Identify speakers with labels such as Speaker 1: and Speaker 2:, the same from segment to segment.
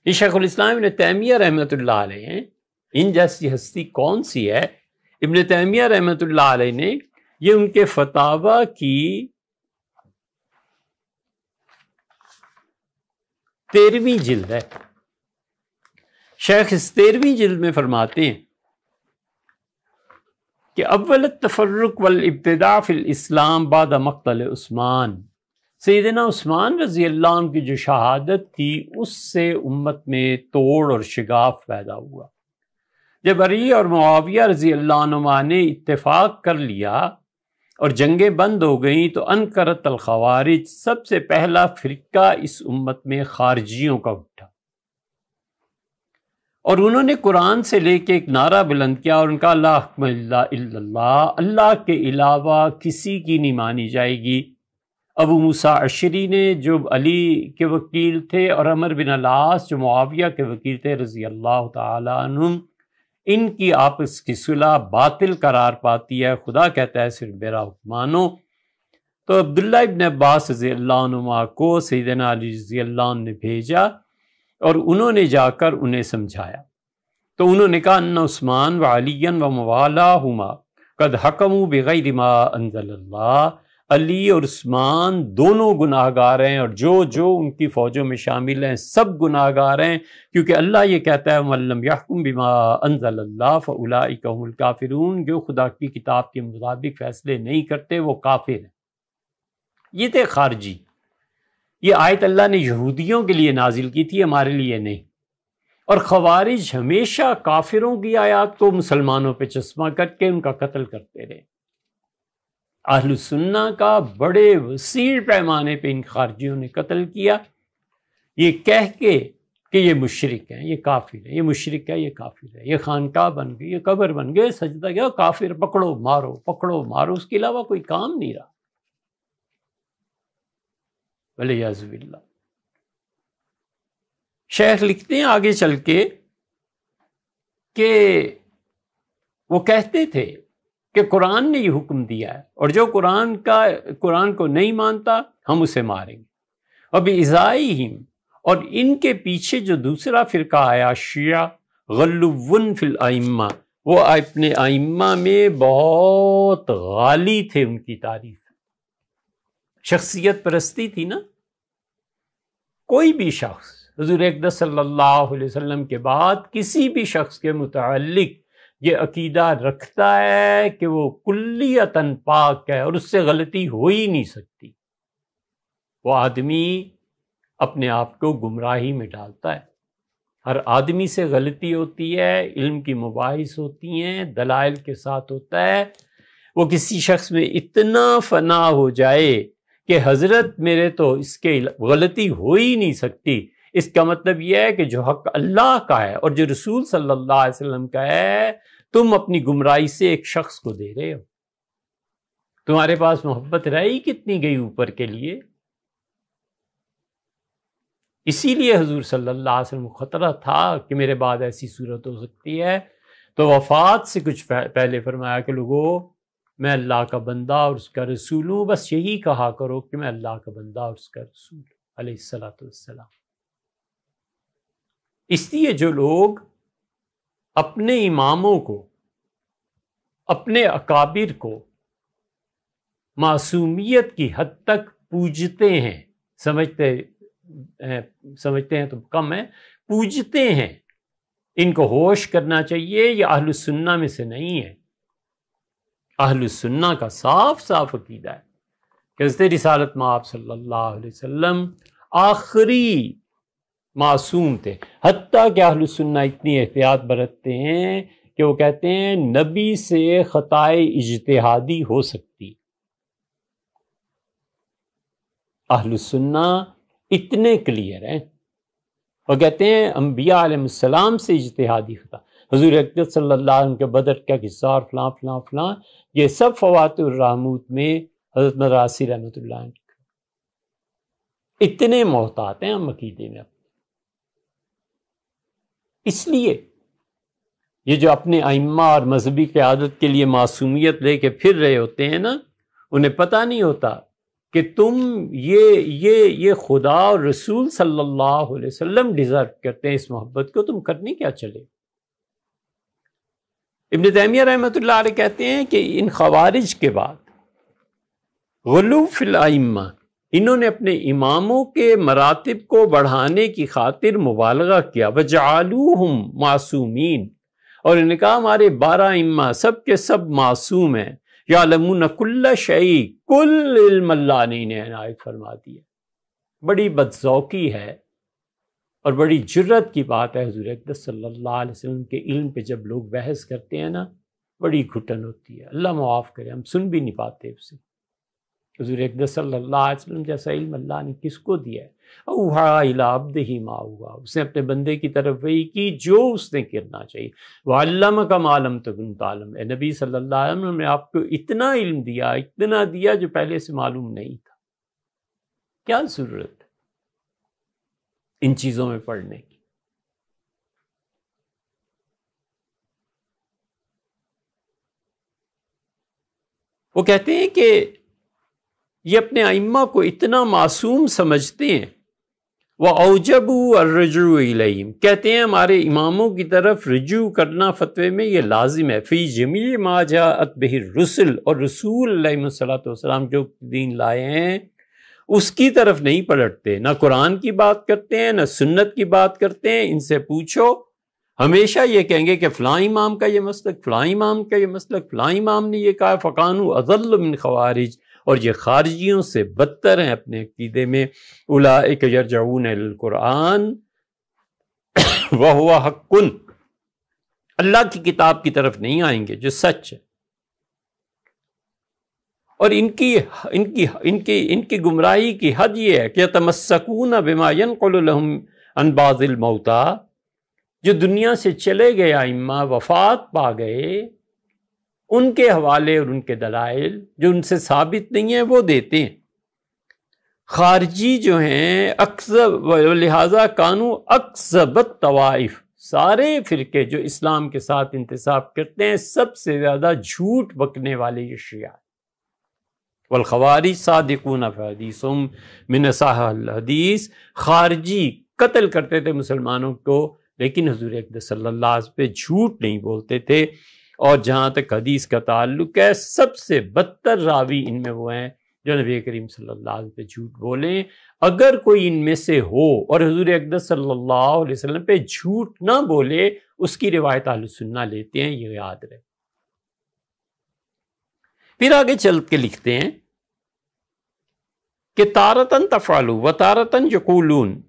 Speaker 1: یہ شیخ الاسلام ابن تیمیہ رحمۃ اللہ علیہ ہیں. ان جیسی ہستی کون سی ہے؟ ابن تیمیہ رحمۃ اللہ علیہ نے یہ ان کے فتاوی کی 13ویں جلد ہے. شیخ اس 13ویں جلد میں فرماتے ہیں کہ اول التفرق والابتداع فی الاسلام بعد مقتل عثمان. سیدنا عثمان رضی اللہ عنہ کی جو شہادت تھی اس سے امت میں توڑ اور شگاف پیدا ہوا. جب علی اور معاویہ رضی اللہ عنہما نے اتفاق کر لیا اور جنگیں بند ہو گئیں تو انکرت الخوارج، سب سے پہلا فرقہ اس امت میں خارجیوں کا اٹھا، اور انہوں نے قرآن سے لے کے ایک نعرہ بلند کیا اور ان کا لا حکم الا اللہ، اللہ کے علاوہ کسی کی نہیں مانی جائے گی. ابو موسیٰ اشعری نے جو علی کے وکیل تھے اور عمر بن العاص جو معاویہ کے وکیل تھے رضی اللہ تعالی عنہم، ان کی آپس کی صلح باطل قرار پاتی ہے. خدا کہتا ہے صرف میرا حکم مانو. تو عبداللہ ابن عباس رضی اللہ عنہما کو سیدنا علی رضی اللہ عنہ نے بھیجا اور انہوں نے جا کر انہیں سمجھایا. تو انہوں نے کہا ان عثمان وعلی وموالاہما قد حکموا بغیر ما انزل اللہ، علی اور عثمان دونوں گناہ گار ہیں اور جو جو ان کی فوجوں میں شامل ہیں سب گناہ گار ہیں، کیونکہ اللہ یہ کہتا ہے وَمَن لَّمْ يَحْكُم بِمَا أَنزَلَ اللَّهُ فَأُولَٰئِكَ هُمُ الْكَافِرُونَ. جو خدا کی کتاب کے مطابق فیصلے نہیں کرتے وہ کافر ہیں. یہ تھے خارجی. یہ آیت اللہ نے یہودیوں کے لیے نازل کی تھی، ہمارے لیے نہیں. اور خوارج ہمیشہ کافروں کی آیات کو مسلمانوں پہ چشمہ کر کے ان کا قتل کرتے رہے. اہل سنہ کا بڑے وسیع پیمانے پہ ان خارجیوں نے قتل کیا، یہ کہہ کے کہ یہ مشرک ہیں، یہ کافر ہیں، یہ مشرک ہے، یہ کافر ہے، یہ خانقاہ بن گئی، یہ قبر بن گئے، سجدہ کیا، کافر، پکڑو مارو پکڑو مارو، اس کے علاوہ کوئی کام نہیں رہا. والعیاذ باللہ. شیخ لکھتے ہیں آگے چل کے کہ وہ کہتے تھے کہ قرآن نے یہ حکم دیا ہے اور جو قرآن کو نہیں مانتا ہم اسے ماریں گے. اب ازائہم، اور ان کے پیچھے جو دوسرا فرقہ آیا شیعہ، غلون فی الائمہ، وہ اپنے ائمہ میں بہت غالی تھے. ان کی تعریف شخصیت پرستی تھی نا. کوئی بھی شخص حضور اقدس صلی اللہ علیہ وسلم کے بعد کسی بھی شخص کے متعلق یہ عقیدہ رکھتا ہے کہ وہ کلیتاً پاک ہے اور اس سے غلطی ہو ہی نہیں سکتی، وہ آدمی اپنے آپ کو گمراہی میں ڈالتا ہے. ہر آدمی سے غلطی ہوتی ہے، علم کی مباحث ہوتی ہیں، دلائل کے ساتھ ہوتا ہے. وہ کسی شخص میں اتنا فنا ہو جائے کہ حضرت میرے تو اس کے غلطی ہو ہی نہیں سکتی، اس کا مطلب یہ ہے کہ جو حق اللہ کا ہے اور جو رسول صلی اللہ علیہ وسلم کا ہے تم اپنی گمراہی سے ایک شخص کو دے رہے ہو. تمہارے پاس محبت رہی کتنی گئی اوپر کے لیے. اسی لیے حضور صلی اللہ علیہ وسلم کو خطرہ تھا کہ میرے بعد ایسی صورت ہو سکتی ہے. تو وفات سے کچھ پہلے فرمایا کہ لوگو میں اللہ کا بندہ اور اس کا رسول ہوں، بس یہی کہا کرو کہ میں اللہ کا بندہ اور اس کا رسول علیہ الصلوۃ والسلام. اس لیے جو لوگ اپنے اماموں کو، اپنے اکابر کو معصومیت کی حد تک پوجتے ہیں، سمجھتے ہیں تو کم ہے، پوجتے ہیں، ان کو ہوش کرنا چاہیے. یہ اہل السنہ میں سے نہیں ہے. اہل السنہ کا صاف صاف عقیدہ ہے کہ حضرت رسالت مآب صلی اللہ علیہ وسلم آخری معصوم تھے. حتیٰ کہ اہل السنہ اتنی احتیاط برتتے ہیں کہ وہ کہتے ہیں نبی سے خطائے اجتہادی ہو سکتی. اہل السنہ اتنے کلیئر ہیں، وہ کہتے ہیں انبیاء علیہ السلام سے اجتہادی خطا، حضور اقدس صلی اللہ علیہ وسلم کے بدر کا قصہ اور فلاں فلاں فلاں، یہ سب فوات الرحموت میں حضرت مدراسی رحمۃ اللہ علیہ اتنے محتاط ہیں ہم عقیدے میں. اس لیے یہ جو اپنے ائمہ اور مذہبی قیادت کے لیے معصومیت لے کے پھر رہے ہوتے ہیں نا، انہیں پتہ نہیں ہوتا کہ تم یہ خدا اور رسول صلی اللہ علیہ وسلم ڈیزرو کرتے ہیں اس محبت کو، تم کرنے کیا چلے؟ ابن تیمیہ رحمۃ اللہ علیہ کہتے ہیں کہ ان خوارج کے بعد غلو فی الائمہ، انہوں نے اپنے اماموں کے مراتب کو بڑھانے کی خاطر مبالغہ کیا، وجعلوہم معصومین، اور انہوں نے کہا ہمارے 12 ائمہ سب کے سب معصوم ہیں، یعلمون کل شیء، کل علم اللہ نے انہیں عنایت فرما دی ہے۔ بڑی بدذوقی ہے اور بڑی جرت کی بات ہے حضور اقدس صلی اللہ علیہ وسلم کے علم پہ جب لوگ بحث کرتے ہیں نا، بڑی گھٹن ہوتی ہے، اللہ معاف کرے، ہم سن بھی نہیں پاتے اسے۔ حضور اقدس صلی اللہ علیہ وسلم جیسا علم اللہ نے کس کو دیا ہے؟ اوحیٰ الی عبدہ ما اوحیٰ، اس نے اپنے بندے کی طرف وحی کی جو اس نے کرنا چاہیے۔ وعلمک ما لم تکن تعلم، اے نبی صلی اللہ علیہ وسلم نے آپ کو اتنا علم دیا، اتنا دیا جو پہلے سے معلوم نہیں تھا۔ کیا ضرورت ہے ان چیزوں میں پڑھنے کی؟ وہ کہتے ہیں کہ یہ اپنے ائمہ کو اتنا معصوم سمجھتے ہیں، وَأَوْجَبُوا الرُّجُوعَ إِلَيْهِمْ، کہتے ہیں ہمارے اماموں کی طرف رجوع کرنا فتوے میں یہ لازم ہے، فی جمیع ما جاءت بہ الرسل، اور رسول علیہ الصلوۃ والسلام جو دین لائے ہیں اس کی طرف نہیں پلٹتے، نہ قرآن کی بات کرتے ہیں نہ سنت کی بات کرتے ہیں۔ ان سے پوچھو، ہمیشہ یہ کہیں گے کہ فلاں امام کا یہ مسلک، فلاں امام کا یہ مسلک، فلاں امام نے یہ کہا، فَكَانُوا أَضَلُّ مِنْ خوارج، اور یہ خارجیوں سے بدتر ہیں اپنے عقیدے میں۔ اولئک یرجعون الی القرآن وہو حق، اللہ کی کتاب کی طرف نہیں آئیں گے جو سچ ہے۔ اور ان کی گمراہی کی حد یہ ہے کہ یتمسکون بما ينقل لهم عن بعض الموتى، جو دنیا سے چلے گئے ائمہ وفات پا گئے، ان کے حوالے اور ان کے دلائل جو ان سے ثابت نہیں ہیں وہ دیتے ہیں۔ خارجی جو ہیں اکذب، لہذا کانو اکذب الطوائف، سارے فرقے جو اسلام کے ساتھ انتساب کرتے ہیں سب سے زیادہ جھوٹ بکنے والے یہ شیعہ ہیں۔ والخوارج صادقون فی حدیثہم من صح الحدیث، خارجی قتل کرتے تھے مسلمانوں کو لیکن حضور اقدس صلی اللہ علیہ وسلم پہ جھوٹ نہیں بولتے تھے۔ اور جہاں تک حدیث کا تعلق ہے، سب سے بدتر راوی ان میں وہ ہیں جو نبی کریم صلی اللہ علیہ وسلم پہ جھوٹ بولیں۔ اگر کوئی ان میں سے ہو اور حضور اقدس صلی اللہ علیہ وسلم پہ جھوٹ نہ بولے، اس کی روایت اہل سنہ لیتے ہیں، یہ یاد رہے۔ پھر آگے چل کے لکھتے ہیں کہ تارتن تفعلوا و تارتن یقولون،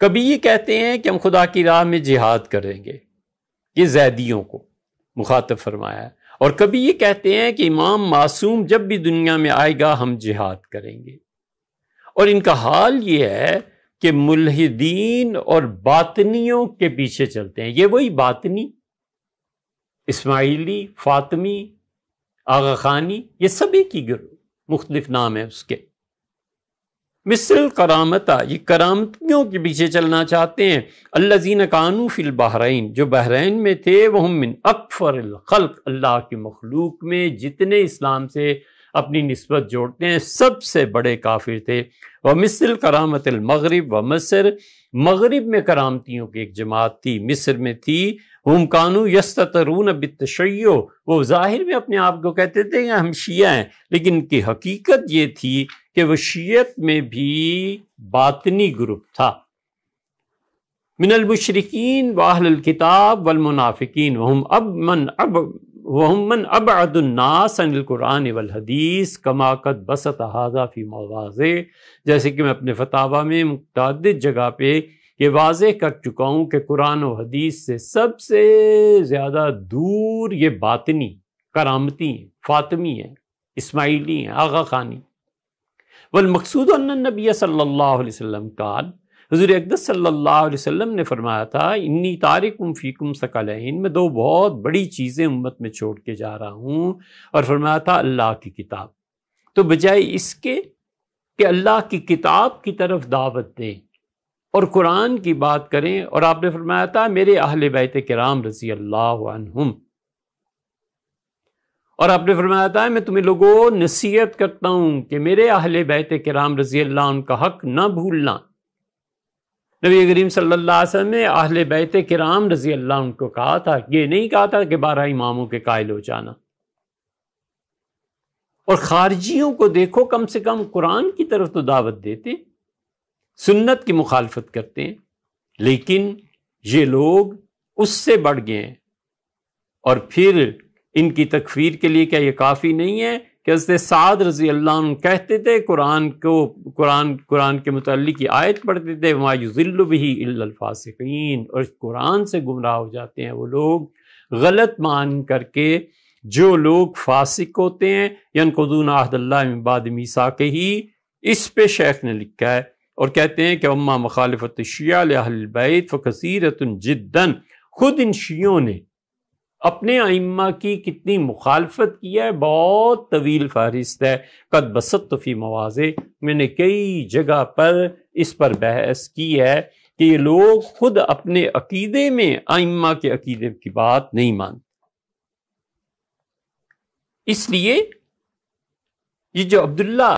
Speaker 1: کبھی یہ کہتے ہیں کہ ہم خدا کی راہ میں جہاد کریں گے، یہ زیدیوں کو مخاطب فرمایا ہے، اور کبھی یہ کہتے ہیں کہ امام معصوم جب بھی دنیا میں آئے گا ہم جہاد کریں گے۔ اور ان کا حال یہ ہے کہ ملحدین اور باطنیوں کے پیچھے چلتے ہیں۔ یہ وہی باطنی، اسماعیلی، فاطمی، آغا خانی، یہ سب ایک ہی گروہ، مختلف نام ہے اس کے۔ مثل کرامتا، یہ کرامتیوں کے پیچھے چلنا چاہتے ہیں۔ الذین کانوا فی البحرین، جو بحرین میں تھے، وہم من اکفر الخلق، اللہ کی مخلوق میں جتنے اسلام سے اپنی نسبت جوڑتے ہیں سب سے بڑے کافر تھے۔ ومثل کرامت المغرب و مصر، مغرب میں کرامتیوں کی ایک جماعت تھی، مصر میں تھی۔ ہم کانوا یستترون بالتشیع، وہ ظاہر میں اپنے آپ کو کہتے تھے کہ ہم شیعہ ہیں، لیکن ان کی حقیقت یہ تھی کہ وہ شیعت میں بھی باطنی گروپ تھا۔ من المشرکین واہل الکتاب والمنافقین وہم من ابعد الناس عن القرآن والحدیث کما قد بسط ھذا فی مواضع، جیسے کہ میں اپنے فتاویٰ میں متعدد جگہ پہ یہ واضح کر چکا ہوں کہ قرآن و حدیث سے سب سے زیادہ دور یہ باطنی، کرامتی ہیں، فاطمی ہیں، اسماعیلی ہیں، آغا خانی۔ والمقصود ان النبی صلی اللہ علیہ وسلم قال، حضور اقدس صلی اللہ علیہ وسلم نے فرمایا تھا، انی تارکم فیکم ثقلین، میں دو بہت بڑی چیزیں امت میں چھوڑ کے جا رہا ہوں، اور فرمایا تھا اللہ کی کتاب۔ تو بجائے اس کے کہ اللہ کی کتاب کی طرف دعوت دیں اور قرآن کی بات کریں، اور آپ نے فرمایا تھا میرے اہل بیت کرام رضی اللہ عنہم، اور آپ نے فرمایا تھا میں تمہیں لوگوں نصیحت کرتا ہوں کہ میرے اہل بیت کرام رضی اللہ عنہ کا حق نہ بھولنا۔ نبی کریم صلی اللہ علیہ وسلم نے اہل بیت کرام رضی اللہ عنہ کو کہا تھا، یہ نہیں کہا تھا کہ 12 اماموں کے قائل ہو جانا۔ اور خارجیوں کو دیکھو، کم سے کم قرآن کی طرف تو دعوت دیتے، سنت کی مخالفت کرتے ہیں، لیکن یہ لوگ اس سے بڑھ گئے ہیں۔ اور پھر ان کی تکفیر کے لیے کیا یہ کافی نہیں ہے کہ حضرت سعد رضی اللہ عنہ کہتے تھے قرآن کے متعلق یہ آیت پڑھتے تھے وَمَا يُضِلُّ بِهِ إِلَّا الْفَاسِقِينَ، اور اس قرآن سے گمراہ ہو جاتے ہیں وہ لوگ غلط مان کر کے جو لوگ فاسق ہوتے ہیں، يَنْقُضُونَ عَهْدَ اللَّهِ مِن بَعْدِ مِيثَاقِهِ، اس پہ شیخ نے لکھا ہے اور کہتے ہیں کہ اما مخالفت الشیعہ لأہل البیت فکثیرۃ جدا، خود ان شیعوں نے اپنے ائمہ کی کتنی مخالفت کی ہے، بہت طویل فہرست ہے۔ قد بسطت فی مواضع، میں نے کئی جگہ پر اس پر بحث کی ہے کہ یہ لوگ خود اپنے عقیدے میں ائمہ کے عقیدے کی بات نہیں مانتے۔ اس لیے یہ جو عبداللہ